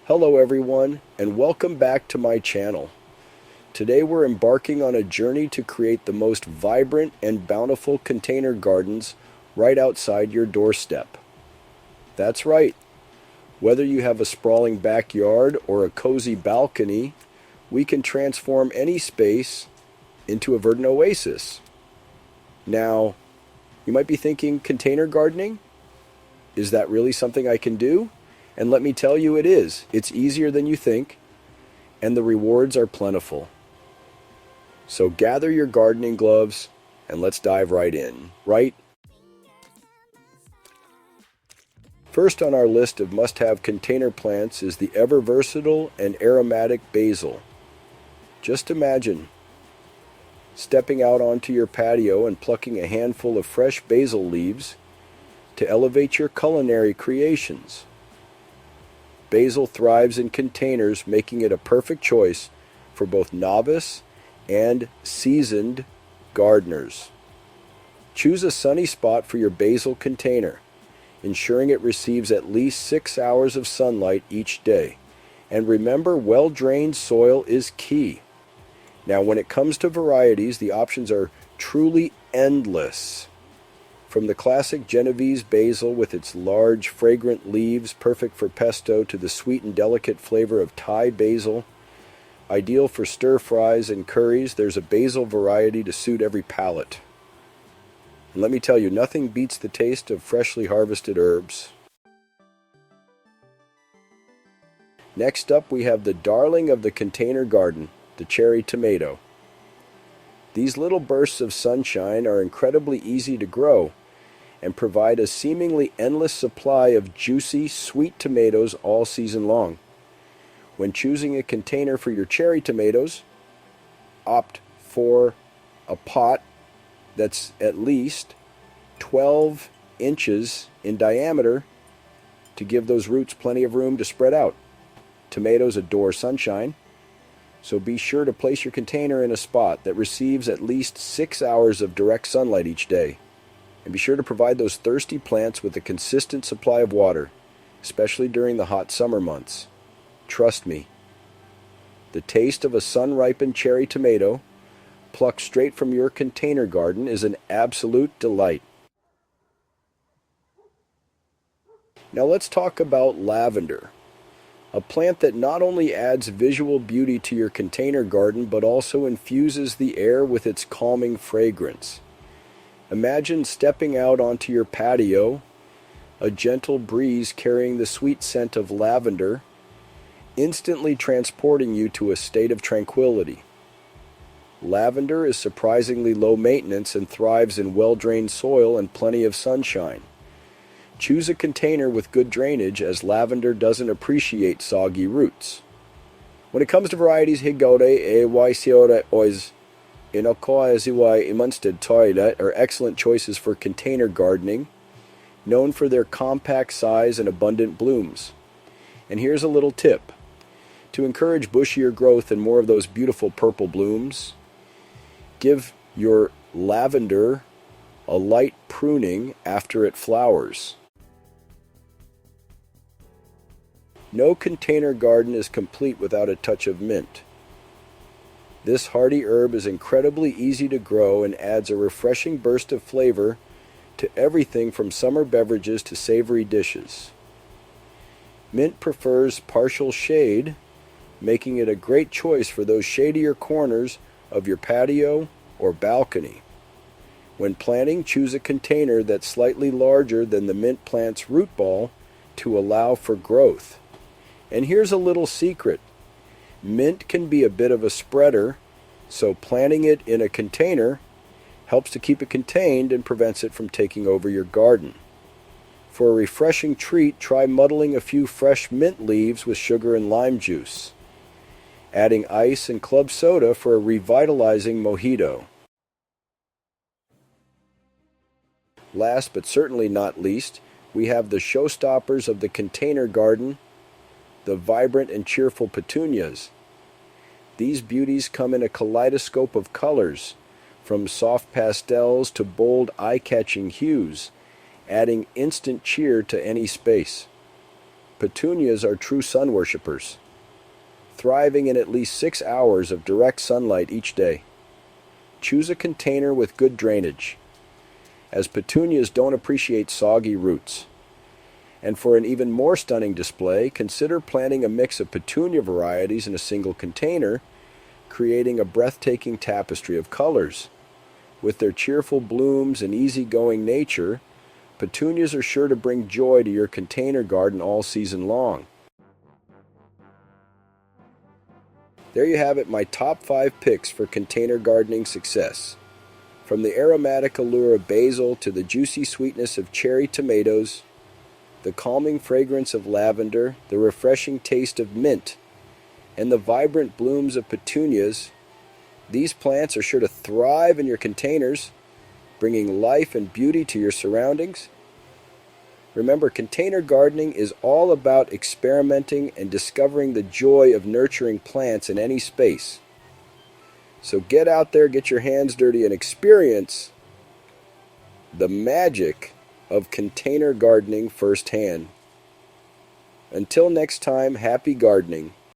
Hello everyone, and welcome back to my channel. Today we're embarking on a journey to create the most vibrant and bountiful container gardens right outside your doorstep. That's right. Whether you have a sprawling backyard or a cozy balcony, we can transform any space into a verdant oasis. Now, you might be thinking, container gardening? Is that really something I can do? And let me tell you, it is. It's easier than you think, and the rewards are plentiful. So gather your gardening gloves, and let's dive right in, right? First on our list of must-have container plants is the ever-versatile and aromatic basil. Just imagine stepping out onto your patio and plucking a handful of fresh basil leaves to elevate your culinary creations. Basil thrives in containers, making it a perfect choice for both novice and seasoned gardeners. Choose a sunny spot for your basil container, ensuring it receives at least 6 hours of sunlight each day. And remember, well-drained soil is key. Now, when it comes to varieties, the options are truly endless. From the classic Genovese basil with its large, fragrant leaves, perfect for pesto, to the sweet and delicate flavor of Thai basil, ideal for stir-fries and curries, there's a basil variety to suit every palate. And let me tell you, nothing beats the taste of freshly harvested herbs. Next up, we have the darling of the container garden, the cherry tomato. These little bursts of sunshine are incredibly easy to grow and provide a seemingly endless supply of juicy, sweet tomatoes all season long. When choosing a container for your cherry tomatoes, opt for a pot that's at least 12 inches in diameter to give those roots plenty of room to spread out. Tomatoes adore sunshine, so be sure to place your container in a spot that receives at least 6 hours of direct sunlight each day. And be sure to provide those thirsty plants with a consistent supply of water, especially during the hot summer months. Trust me, the taste of a sun-ripened cherry tomato, plucked straight from your container garden, is an absolute delight. Now let's talk about lavender, a plant that not only adds visual beauty to your container garden, but also infuses the air with its calming fragrance. Imagine stepping out onto your patio, a gentle breeze carrying the sweet scent of lavender, instantly transporting you to a state of tranquility. Lavender is surprisingly low maintenance and thrives in well-drained soil and plenty of sunshine. Choose a container with good drainage, as lavender doesn't appreciate soggy roots. When it comes to varieties, Higode, Waisiora, Ois, Inokoa, Homestead toilet are excellent choices for container gardening, known for their compact size and abundant blooms. And here's a little tip. To encourage bushier growth and more of those beautiful purple blooms, give your lavender a light pruning after it flowers. No container garden is complete without a touch of mint. This hardy herb is incredibly easy to grow and adds a refreshing burst of flavor to everything from summer beverages to savory dishes. Mint prefers partial shade, making it a great choice for those shadier corners of your patio or balcony. When planting, choose a container that's slightly larger than the mint plant's root ball to allow for growth. And here's a little secret. Mint can be a bit of a spreader, so planting it in a container helps to keep it contained and prevents it from taking over your garden. For a refreshing treat, try muddling a few fresh mint leaves with sugar and lime juice, adding ice and club soda for a revitalizing mojito. Last but certainly not least, we have the showstoppers of the container garden, the vibrant and cheerful petunias. These beauties come in a kaleidoscope of colors, from soft pastels to bold, eye-catching hues, adding instant cheer to any space. Petunias are true sun worshippers, thriving in at least 6 hours of direct sunlight each day. Choose a container with good drainage, as petunias don't appreciate soggy roots. And for an even more stunning display, consider planting a mix of petunia varieties in a single container, creating a breathtaking tapestry of colors. With their cheerful blooms and easygoing nature, petunias are sure to bring joy to your container garden all season long. There you have it, my top 5 picks for container gardening success. From the aromatic allure of basil to the juicy sweetness of cherry tomatoes, the calming fragrance of lavender, the refreshing taste of mint, and the vibrant blooms of petunias, these plants are sure to thrive in your containers, bringing life and beauty to your surroundings. Remember, container gardening is all about experimenting and discovering the joy of nurturing plants in any space. So get out there, get your hands dirty, and experience the magic of container gardening firsthand. Until next time, happy gardening.